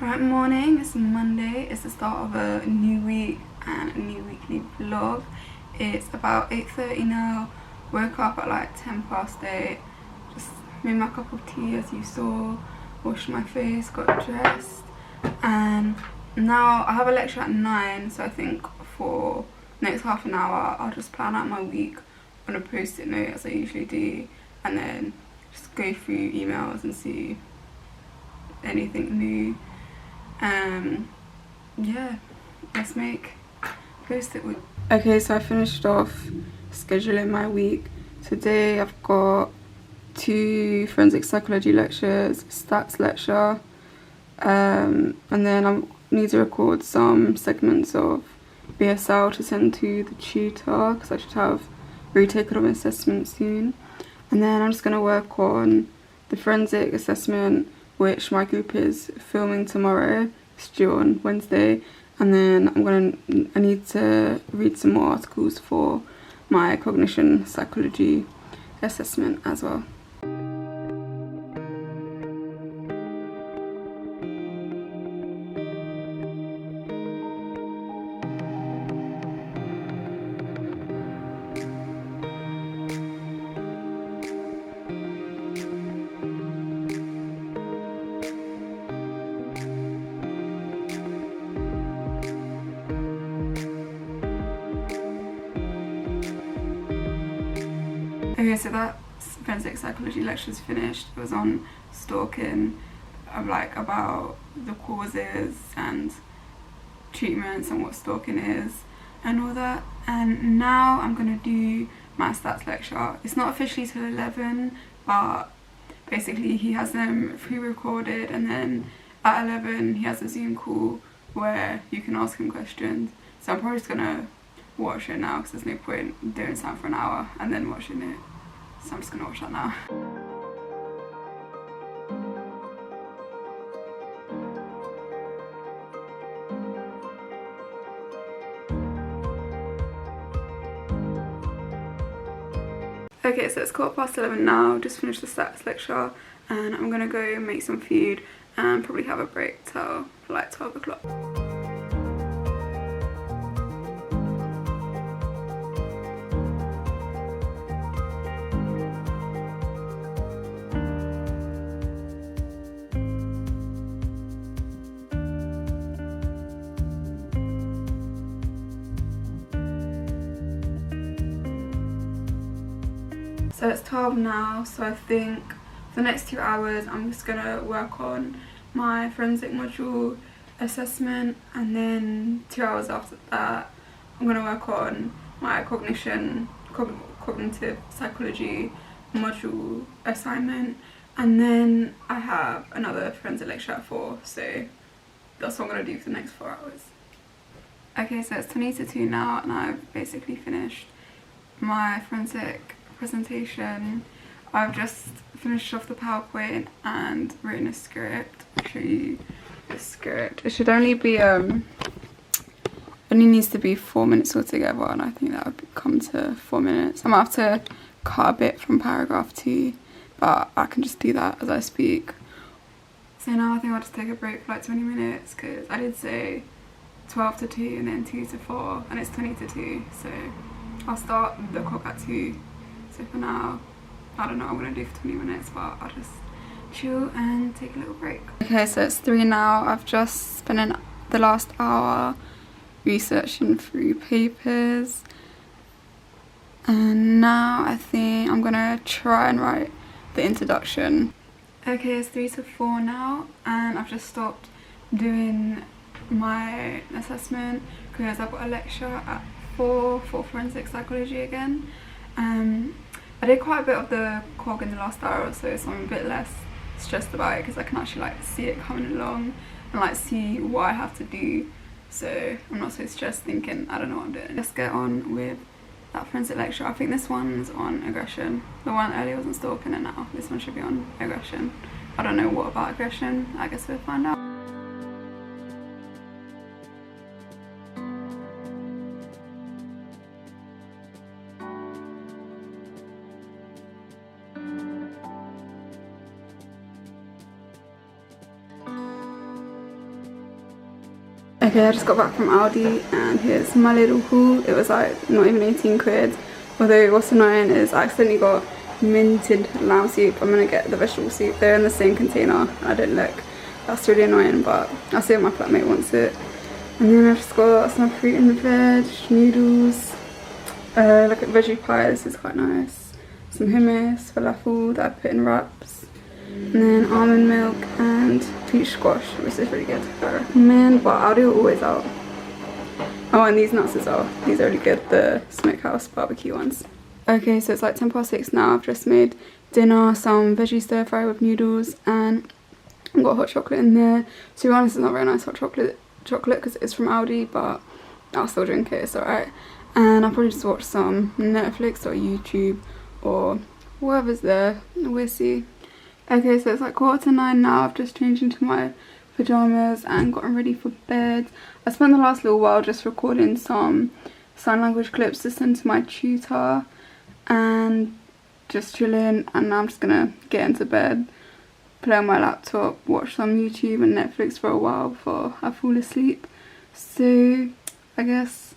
Right, morning, it's Monday, it's the start of a new week and a new weekly vlog. It's about 8:30 now, woke up at like 8:10, just made my cup of tea as you saw, washed my face, got dressed, and now I have a lecture at 9, so I think for the next half an hour I'll just plan out my week on a post-it note as I usually do, and then just go through emails and see anything new. Yeah, let's make post-it week. Okay, so I finished off scheduling my week. Today I've got 2 forensic psychology lectures, stats lecture, and then I need to record some segments of BSL to send to the tutor because I should have retaken on assessment soon. And then I'm just going to work on the forensic assessment, which my group is filming tomorrow. It's due on Wednesday, and then I need to read some more articles for my cognition psychology assessment as well. Okay, so that forensic psychology lecture's finished. It was on stalking, about the causes and treatments and what stalking is and all that. And now I'm gonna do my stats lecture. It's not officially till 11, but basically he has them pre-recorded, and then at 11 he has a Zoom call where you can ask him questions. So I'm probably just gonna watch it now because there's no point doing something for an hour and then watching it. So I'm just gonna watch that now. Okay, so it's 11:15 now, just finished the stats lecture, and I'm gonna go make some food and probably have a break till like 12 o'clock. So it's 12 now, so I think for the next 2 hours I'm just gonna work on my forensic module assessment, and then 2 hours after that I'm gonna work on my cognitive psychology module assignment, and then I have another forensic lecture at 4, so that's what I'm gonna do for the next 4 hours. Okay, so it's 20 to 2 now, and I've basically finished my forensic presentation. I've just finished off the PowerPoint and written a script. I'll show you the script. It should only be only needs to be 4 minutes altogether, and I think that would come to 4 minutes. I might have to cut a bit from paragraph 2, but I can just do that as I speak. So now I think I'll just take a break for like 20 minutes because I did say 12 to 2 and then 2 to 4, and it's 20 to 2, so I'll start the clock at 2. So for now, I don't know what I'm gonna do for 20 minutes, but I'll just chill and take a little break. Okay, so it's 3 now. I've just spent the last hour researching through papers, and now I think I'm gonna try and write the introduction. Okay, it's 3 to 4 now, and I've just stopped doing my assessment because I've got a lecture at 4 for forensic psychology again. I did quite a bit of the cog in the last hour or so I'm a bit less stressed about it because I can actually see it coming along and see what I have to do, so I'm not so stressed thinking I don't know what I'm doing. Let's get on with that forensic lecture. I think this one's on aggression. The one earlier was on stalking, and now this one should be on aggression. I don't know what about aggression, I guess we'll find out. Okay, I just got back from Aldi and here's my little haul. It was like not even 18 quid. Although what's annoying is I accidentally got minted lamb soup. I'm gonna get the vegetable soup. They're in the same container. I didn't look. That's really annoying, but I'll see if my flatmate wants it. And then I've just got some fruit and veg, noodles, like a veggie pie. This is quite nice. Some hummus, falafel that I put in wraps. And then almond milk and peach squash, which is really good. I recommend, but Aldi are always out. Oh, and these nuts as well. These are really good, the smokehouse barbecue ones. Okay, so it's like 6:10 now. I've just made dinner, some veggie stir fry with noodles, and I've got hot chocolate in there. To be honest, it's not very nice hot chocolate because it's from Aldi, but I'll still drink it, it's alright. And I'll probably just watch some Netflix or YouTube or whatever's there, we'll see. Okay, so it's like 9:15 now. I've just changed into my pyjamas and gotten ready for bed. I spent the last little while just recording some sign language clips to send to my tutor and just chilling, and now I'm just gonna get into bed, play on my laptop, watch some YouTube and Netflix for a while before I fall asleep. So I guess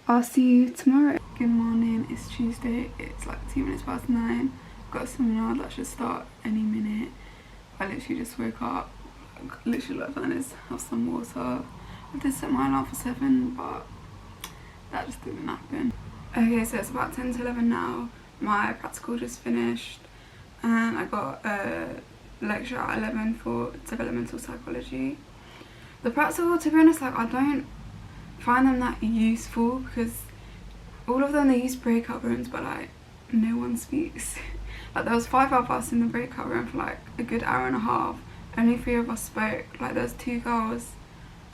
I'll see you tomorrow. Good morning, it's Tuesday, it's like 9:02. Got a seminar that should start any minute. I literally just woke up, literally like this, have some water. I did set my alarm for 7, but that just didn't happen. Okay, so it's about 10 to 11 now. My practical just finished and I got a lecture at 11 for developmental psychology. The practical, to be honest, like I don't find them that useful because all of them, they use breakout rooms, but like no one speaks. Like there was 5 of us in the breakout room for like a good hour and a half. Only 3 of us spoke. Like there was 2 girls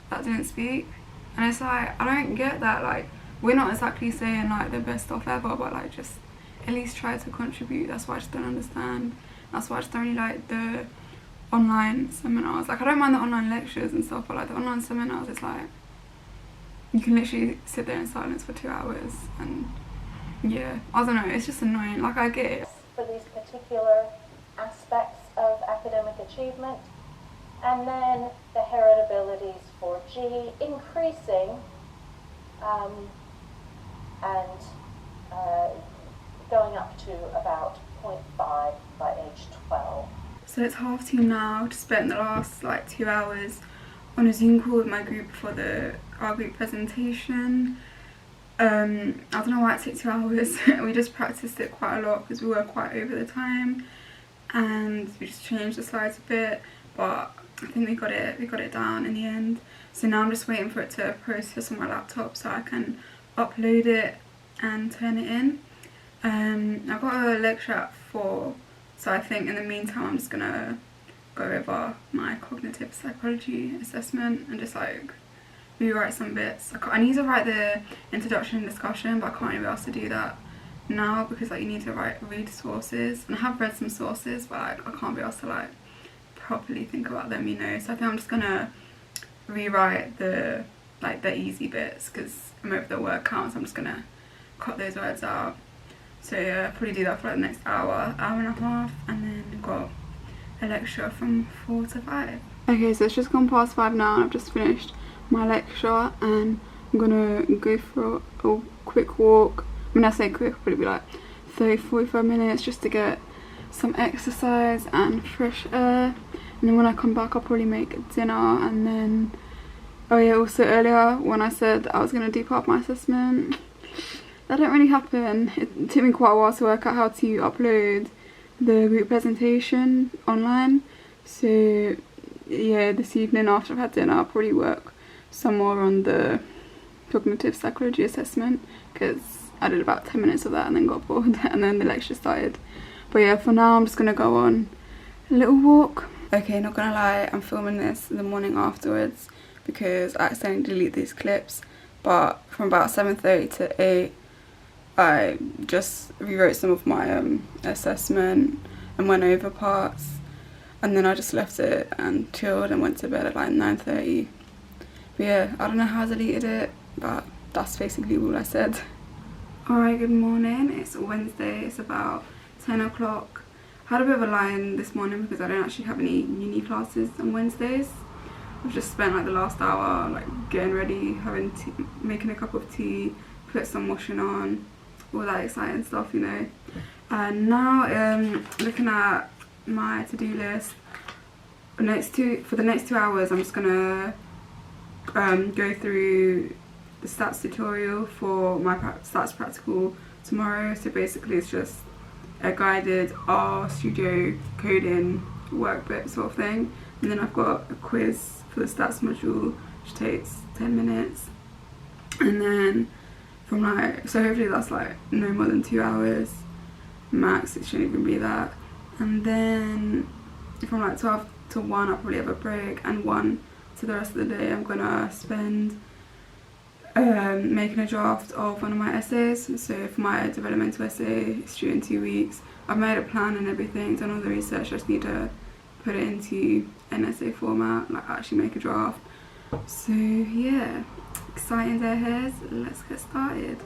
that didn't speak, and it's like I don't get that. Like we're not exactly saying like the best stuff ever, but like just at least try to contribute. That's why I just don't understand. That's why I just don't really like the online seminars. Like I don't mind the online lectures and stuff, but like the online seminars, it's like you can literally sit there in silence for 2 hours, and yeah, I don't know, it's just annoying. Like I get it for these particular aspects of academic achievement, and then the heritabilities for G increasing and going up to about 0.5 by age 12. So it's 2:30 now. Just spent the last like 2 hours on a Zoom call with my group for our group presentation. I don't know why it took 2 hours. We just practiced it quite a lot because we were quite over the time, and we just changed the slides a bit, but I think we got it down in the end. So now I'm just waiting for it to process on my laptop so I can upload it and turn it in. I've got a lecture at 4, so I think in the meantime I'm just gonna go over my cognitive psychology assessment and just like rewrite some bits. I need to write the introduction and discussion, but I can't even be asked to do that now because like you need to read sources, and I have read some sources, but like I can't be asked to like properly think about them, you know. So I think I'm just gonna rewrite the easy bits because I'm over the word count, so I'm just gonna cut those words out. So yeah, probably do that for like the next hour and a half, and then we've got a lecture from 4 to 5. Okay, so it's just gone past 5 now, and I've just finished my lecture, and I'm gonna go for a quick walk. When I say quick, it'll probably be like 30-45 minutes just to get some exercise and fresh air, and then when I come back I'll probably make dinner. And then, oh yeah, also earlier when I said I was gonna do part of my assessment, that didn't really happen. It took me quite a while to work out how to upload the group presentation online. So yeah, this evening after I've had dinner I'll probably work some more on the cognitive psychology assessment because I did about 10 minutes of that and then got bored and then the lecture started. But yeah, for now I'm just gonna go on a little walk. Okay, not gonna lie, I'm filming this the morning afterwards because I accidentally deleted these clips, but from about 7:30 to 8 I just rewrote some of my assessment and went over parts, and then I just left it and chilled and went to bed at like 9:30. But yeah, I don't know how I deleted it, but that's basically all I said. Alright, good morning. It's Wednesday, it's about 10 o'clock. I had a bit of a lie-in this morning because I don't actually have any uni classes on Wednesdays. I've just spent like the last hour like getting ready, having tea, making a cup of tea, put some washing on, all that exciting stuff, you know. And now looking at my to-do list, for the next 2 hours I'm just gonna go through the stats tutorial for my stats practical tomorrow. So basically it's just a guided R Studio coding workbook sort of thing, and then I've got a quiz for the stats module which takes 10 minutes, and then from like, so hopefully that's like no more than 2 hours max, it shouldn't even be that. And then from like 12 to 1 I'll probably have a break, and 1 to the rest of the day I'm gonna spend making a draft of one of my essays. So for my developmental essay, it's due in 2 weeks. I've made a plan and everything, done all the research, I just need to put it into an essay format, like actually make a draft. So yeah, exciting day ahead, let's get started.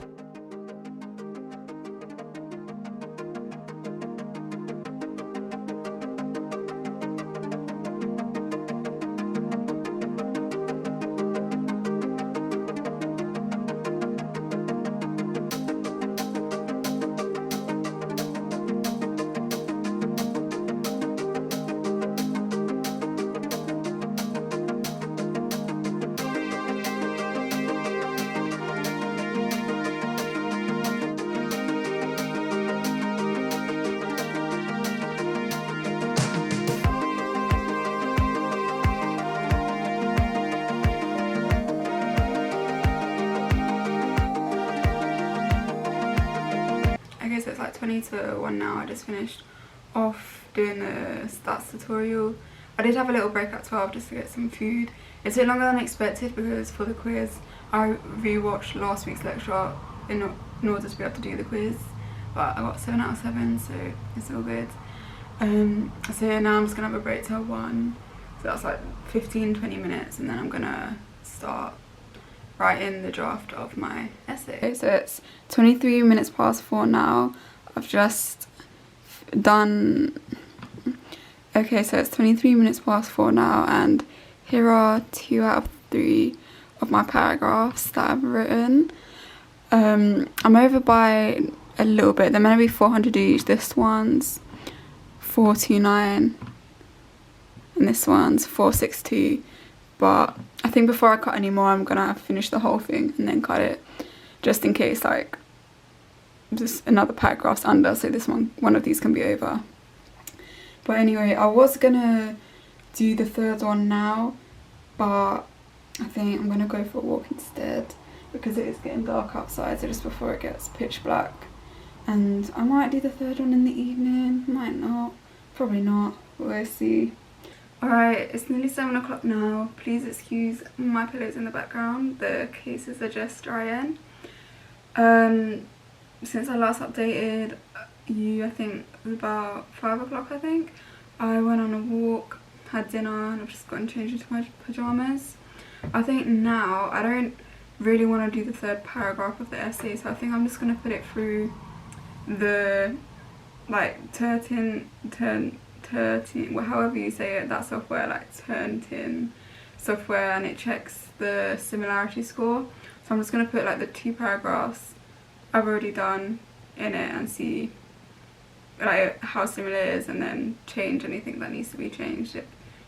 Okay, so it's like 20 to 1 now. I just finished off doing the stats tutorial. I did have a little break at 12 just to get some food. It took longer than expected because for the quiz I rewatched last week's lecture in order to be able to do the quiz, but I got 7 out of 7, so it's all good. So now I'm just gonna have a break till 1, so that's like 15-20 minutes, and then I'm gonna start writing the draft of my essay. Okay, so it's 23 minutes past 4 now. I've just done... Okay, so it's 23 minutes past 4 now, and here are 2 out of 3 of my paragraphs that I've written. I'm over by a little bit. They're meant to be 400 each. This one's 429 and this one's 462. But I think before I cut any more, I'm gonna finish the whole thing and then cut it, just in case like just another paragraph's under, so this one of these can be over. But anyway, I was gonna do the third one now, but I think I'm gonna go for a walk instead because it is getting dark outside, so just before it gets pitch black. And I might do the third one in the evening, might not, probably not, we'll see. Alright, it's nearly 7 o'clock now. Please excuse my pillows in the background. The cases are just drying. Since I last updated you, I think it was about 5 o'clock I think, I went on a walk, had dinner, and I've just gotten changed into my pyjamas. I think now I don't really want to do the third paragraph of the essay, so I think I'm just going to put it through the like well, however you say it, that software, like Turnitin software, and it checks the similarity score. So I'm just going to put like the 2 paragraphs I've already done in it and see like how similar it is, and then change anything that needs to be changed if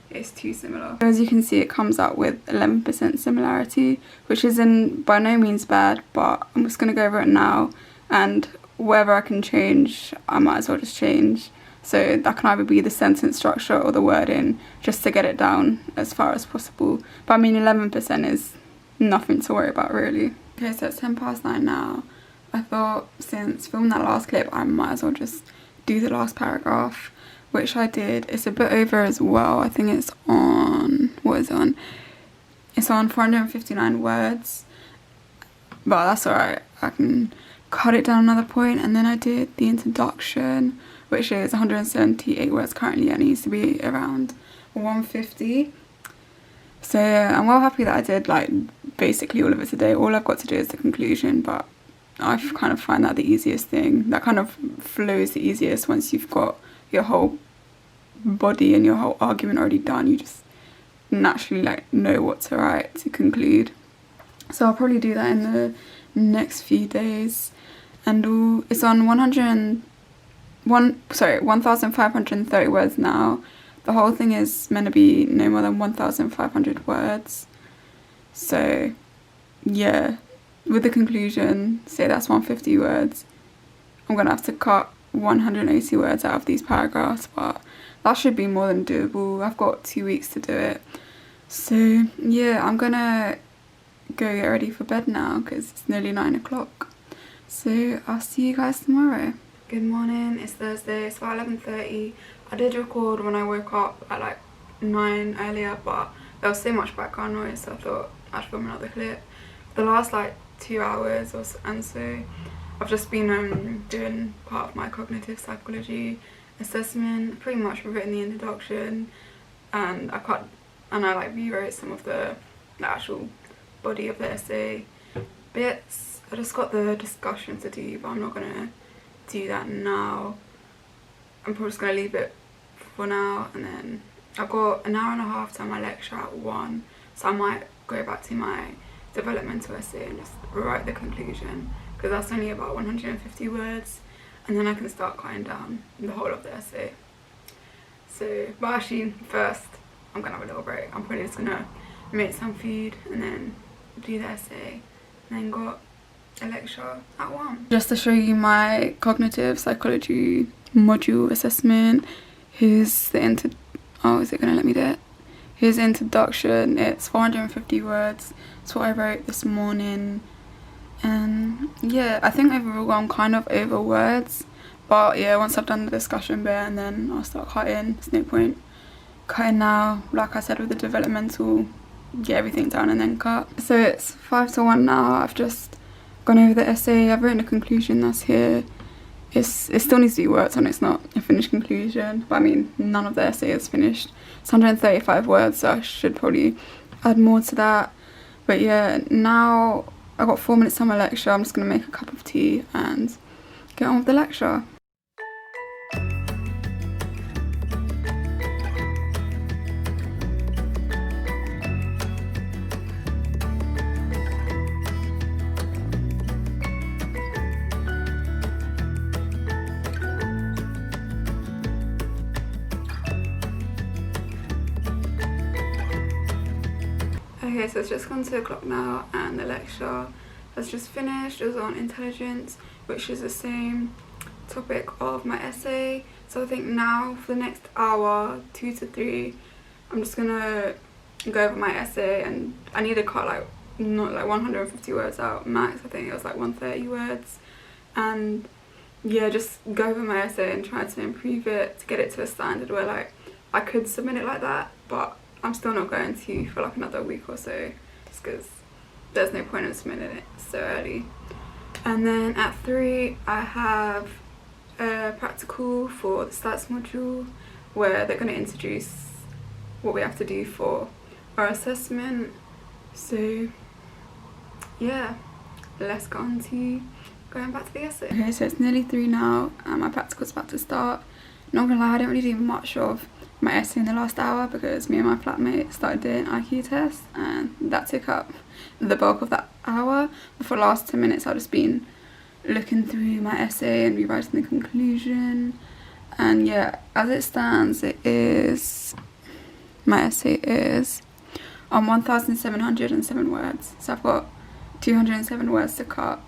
it's too similar. As you can see, it comes out with 11% similarity, which isn't by no means bad, but I'm just going to go over it now, and whatever I can change I might as well just change. So that can either be the sentence structure or the wording, just to get it down as far as possible. But I mean, 11% is nothing to worry about really. Okay, so it's 10 past 9 now. I thought since filming that last clip, I might as well just do the last paragraph, which I did. It's a bit over as well. I think it's on, what is it on? It's on 459 words, but that's alright. I can cut it down another point. And then I did the introduction, which is 178 words currently, and it needs to be around 150. So yeah, I'm well happy that I did like basically all of it today. All I've got to do is the conclusion, but I kind of find that the easiest thing. That kind of flows the easiest once you've got your whole body and your whole argument already done. You just naturally like know what to write to conclude. So I'll probably do that in the next few days. And it's on 1,530 words now. The whole thing is meant to be no more than 1,500 words. So yeah, with the conclusion, say that's 150 words, I'm gonna have to cut 180 words out of these paragraphs, but that should be more than doable. I've got 2 weeks to do it. So yeah, I'm gonna go get ready for bed now because it's nearly 9 o'clock. So I'll see you guys tomorrow. Good morning, it's Thursday, it's about 11:30. I did record when I woke up at like 9 earlier, but there was so much background noise, so I thought I'd film another clip. The last like 2 hours or so, and so I've just been doing part of my cognitive psychology assessment, pretty much written the introduction, and I like rewrote some of the actual body of the essay bits. I just got the discussion to do, but I'm not gonna do that now. I'm probably just gonna leave it for now, and then I've got an hour and a half to my lecture at 1, so I might go back to my developmental essay and just write the conclusion, because that's only about 150 words, and then I can start cutting down the whole of the essay. So, but actually first I'm gonna have a little break. I'm probably just gonna make some food and then do the essay, and then got a lecture at 1. Just to show you my cognitive psychology module assessment, here's the oh, is it gonna let me do it? Here's the introduction. It's 450 words. That's what I wrote this morning. And yeah, I think overall I'm kind of over words, but yeah, once I've done the discussion bit, and then I'll start cutting. There's no point cutting now. Like I said with the developmental, get everything done and then cut. So it's 5 to 1 now. I've just gone over the essay. I've written a conclusion that's here. It still needs to be worked on. It's not a finished conclusion, but I mean, none of the essay is finished. It's 135 words, so I should probably add more to that. But yeah, now I've got 4 minutes on my lecture. I'm just gonna make a cup of tea and get on with the lecture. Okay, so it's just gone 2 o'clock now, and the lecture has just finished. It was on intelligence, which is the same topic of my essay. So I think now for the next hour, 2 to 3, I'm just gonna go over my essay, and I need to cut like not like 150 words out max. I think it was like 130 words, and yeah, just go over my essay and try to improve it to get it to a standard where like I could submit it like that, but I'm still not going to for like another week or so, just because there's no point in submitting it so early. And then at 3 I have a practical for the stats module, where they're going to introduce what we have to do for our assessment. So yeah, let's go on to going back to the essay. Okay, so it's nearly 3 now and my practical's about to start. Not gonna lie, I didn't really do much of my essay in the last hour because me and my flatmate started doing IQ tests, and that took up the bulk of that hour. But for the last 10 minutes I've just been looking through my essay and rewriting the conclusion. And yeah, as it stands, my essay is on 1,707 words, so I've got 207 words to cut,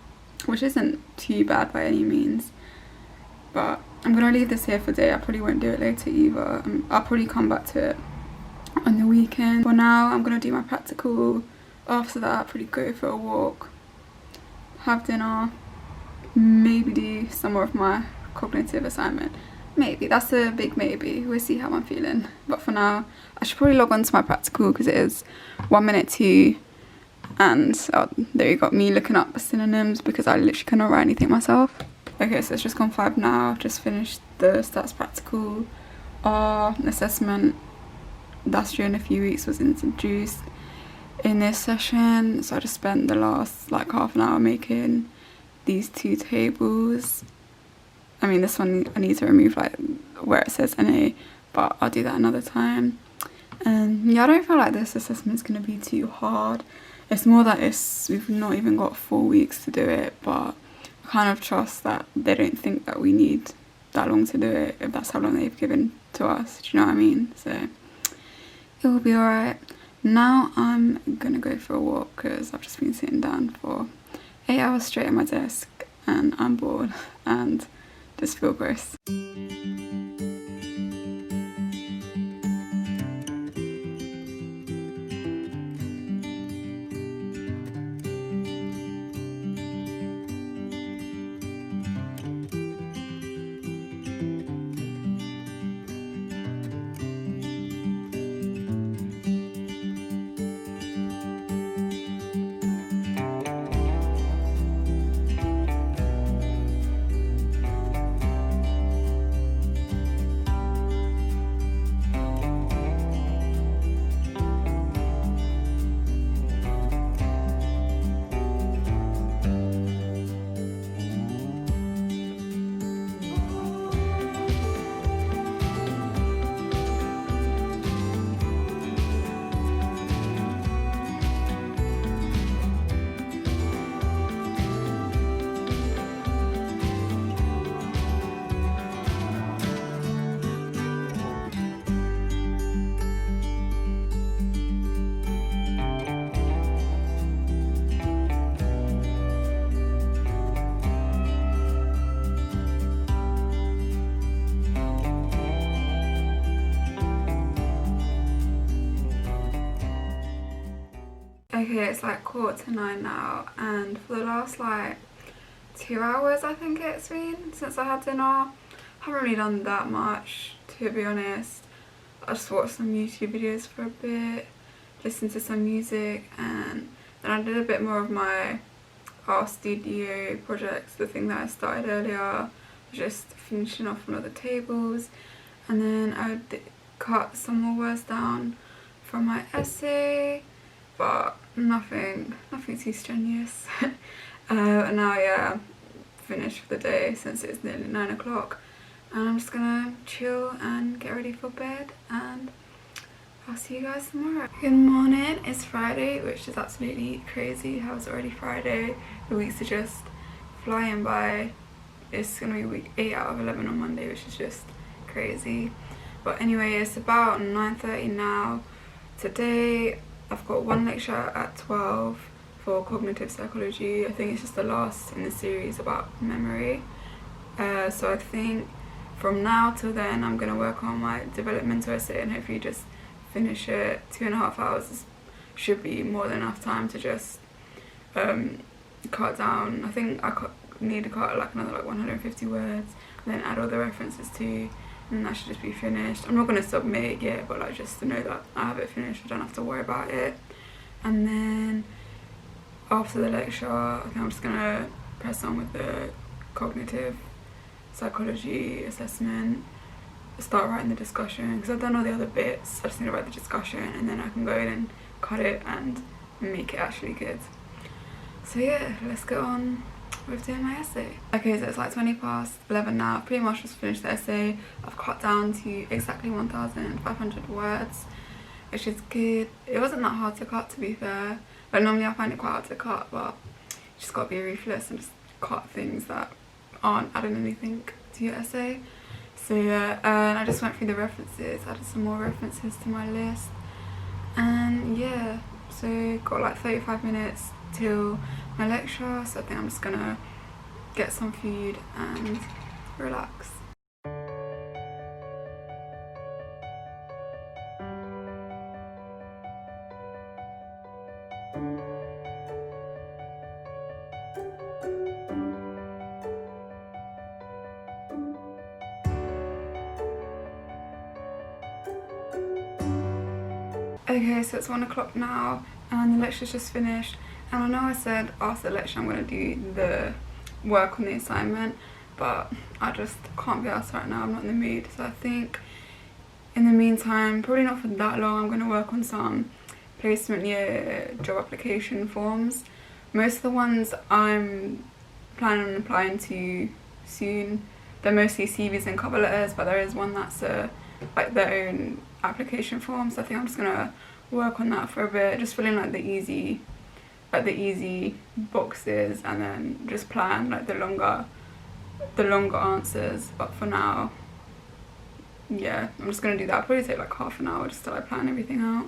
which isn't too bad by any means. But I'm gonna leave this here for today. I probably won't do it later either. I'll probably come back to it on the weekend. For now, I'm gonna do my practical. After that, I'll probably go for a walk, have dinner, maybe do some more of my cognitive assignment. Maybe, that's a big maybe. We'll see how I'm feeling. But for now, I should probably log on to my practical because it is 1 minute to, and there you got me looking up synonyms because I literally couldn't write anything myself. Okay, so it's just gone 5 now. I've just finished the stats practical. Our assessment that's due in a few weeks was introduced in this session, so I just spent the last like half an hour making these 2 tables. I mean, this one I need to remove like where it says NA, but I'll do that another time. Yeah, I don't feel like this assessment's going to be too hard. It's more that we've not even got 4 weeks to do it, but I kind of trust that they don't think that we need that long to do it if that's how long they've given to us. Do you know what I mean? So it will be alright. Now I'm gonna go for a walk because I've just been sitting down for 8 hours straight at my desk and I'm bored and just feel gross. Okay, it's like 9:15 now, and for the last like 2 hours I think it's been since I had dinner, I haven't really done that much, to be honest. I just watched some YouTube videos for a bit, listened to some music, and then I did a bit more of my art studio projects, the thing that I started earlier, just finishing off one of the tables, and then I cut some more words down from my essay, but nothing too strenuous. And now, yeah, finished for the day since it's nearly 9 o'clock, and I'm just gonna chill and get ready for bed, and I'll see you guys tomorrow. Good morning, it's Friday, which is absolutely crazy how it's already Friday. The weeks are just flying by. It's gonna be week 8 out of 11 on Monday, which is just crazy. But anyway, it's about 9:30 now. Today I've got one lecture at 12 for cognitive psychology. I think it's just the last in the series about memory. So I think from now till then I'm gonna work on my developmental essay and hopefully just finish it. 2.5 hours should be more than enough time to just cut down. I think I need to cut like another like 150 words, and then add all the references too, and that should just be finished. I'm not going to submit it yet, but like just to know that I have it finished, I don't have to worry about it. And then after the lecture, I think I'm just going to press on with the cognitive psychology assessment, start writing the discussion, because I've done all the other bits. I just need to write the discussion, and then I can go in and cut it and make it actually good. So yeah, let's get on with doing my essay. Okay, so it's like 11 now. I've pretty much just finished the essay. I've cut down to exactly 1,500 words, which is good. It wasn't that hard to cut, to be fair. Like normally I find it quite hard to cut, but you just gotta be ruthless and just cut things that aren't adding anything to your essay. So yeah, I just went through the references, added some more references to my list, and yeah, so got like 35 minutes till my lecture, so I think I'm just gonna get some food and relax. Okay, so it's 1 o'clock now and the lecture's just finished, and I know I said after the lecture I'm going to do the work on the assignment, but I just can't be asked right now. I'm not in the mood. So I think in the meantime, probably not for that long, I'm going to work on some placement year job application forms. Most of the ones I'm planning on applying to soon, they're mostly CVs and cover letters, but there is one that's like their own application form, so I think I'm just gonna work on that for a bit, just filling like the easy boxes, and then just plan like the longer answers. But for now, yeah, I'm just gonna do that. I'll probably take like half an hour just to like plan everything out.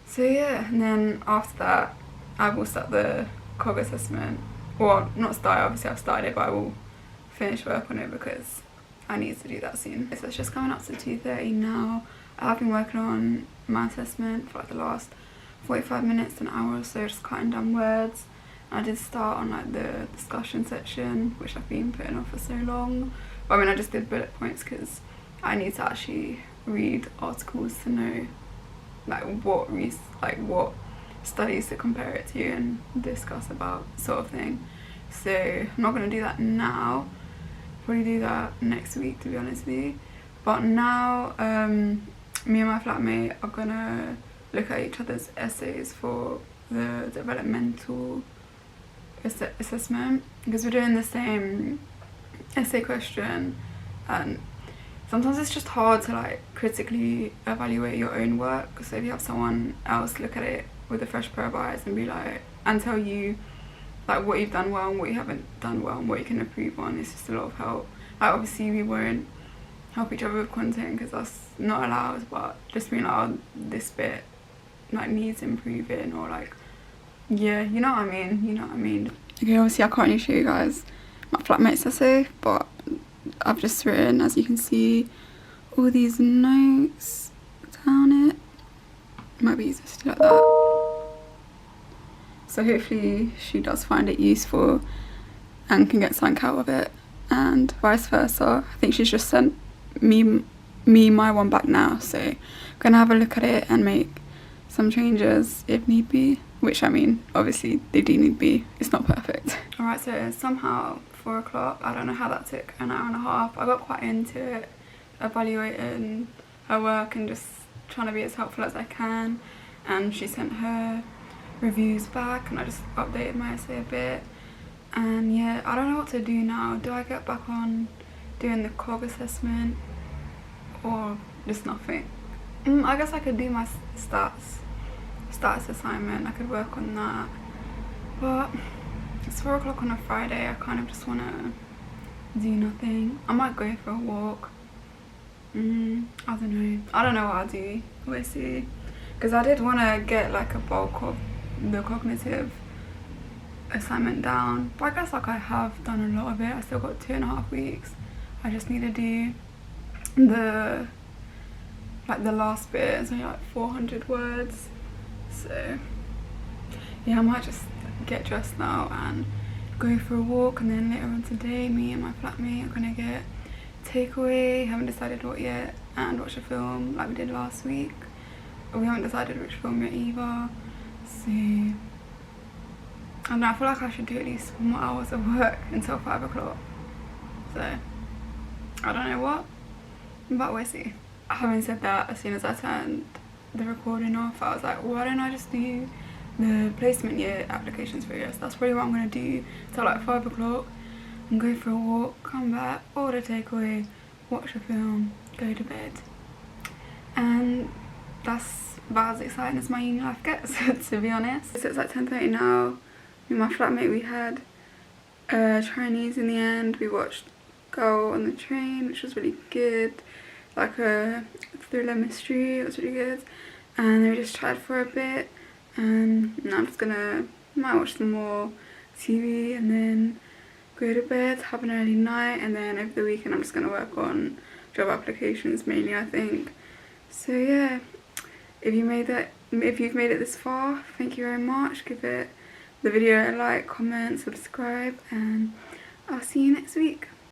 So yeah, and then after that I will start the cog assessment. Well, not start, obviously I've started it, but I will finish work on it because I need to do that soon. So it's just coming up to 2:30 now. I've been working on my assessment for like the last 45 minutes to an hour or so, just cutting down words. I did start on like the discussion section, which I've been putting off for so long. But I mean, I just did bullet points because I need to actually read articles to know like what studies to compare it to and discuss about, sort of thing. So I'm not going to do that now, probably do that next week, to be honest with you. But now me and my flatmate are going to look at each other's essays for the developmental assessment, because we're doing the same essay question, and sometimes it's just hard to like critically evaluate your own work. So if you have someone else look at it with a fresh pair of eyes and be like, and tell you like what you've done well and what you haven't done well and what you can improve on, it's just a lot of help. Like obviously we won't help each other with content because that's not allowed, but just being like, oh, this bit like needs improving, or like, yeah, you know what I mean. Okay, obviously I can't really show you guys my flatmate's essay, but I've just written, as you can see, all these notes down it. Might be easier to do like that. So hopefully she does find it useful and can get something out of it, and vice versa. I think she's just sent me my one back now, so I'm gonna have a look at it and make some changes if need be, which I mean obviously they do need to be, it's not perfect. Alright, so it's somehow 4 o'clock. I don't know how that took an hour and a half. I got quite into it, evaluating her work and just trying to be as helpful as I can, and she sent her reviews back and I just updated my essay a bit. And yeah, I don't know what to do now. Do I get back on doing the cog assessment or just nothing? I guess I could do my stats assignment. I could work on that, but it's 4 o'clock on a Friday. I kind of just want to do nothing. I might go for a walk. I don't know what I'll do. We'll see, because I did want to get like a bulk of the cognitive assignment down, but I guess like I have done a lot of it. I still got 2.5 weeks. I just need to do the last bit. It's only like 400 words, so yeah, I might just get dressed now and go for a walk, and then later on today me and my flatmate are gonna get takeaway, haven't decided what yet, and watch a film like we did last week. We haven't decided which film yet either, so I don't know, I feel like I should do at least 4 more hours of work until 5 o'clock, so I don't know what, but we'll see. Having said that, as soon as I turned the recording off, I was like, why don't I just do the placement year applications video? So that's probably what I'm going to do till like 5 o'clock, and go for a walk, come back, order takeaway, watch a film, go to bed. And that's about as exciting as my uni life gets, to be honest. So it's like 10:30 now. Me and my flatmate, we had Chinese in the end. We watched Girl on the Train, which was really good, like a thriller mystery. It was really good, and then we just chatted for a bit, and now I'm just might watch some more TV and then go to bed, have an early night, and then over the weekend I'm just gonna work on job applications mainly, I think. So yeah, if you've made it this far, thank you very much. Give the video a like, comment, subscribe, and I'll see you next week.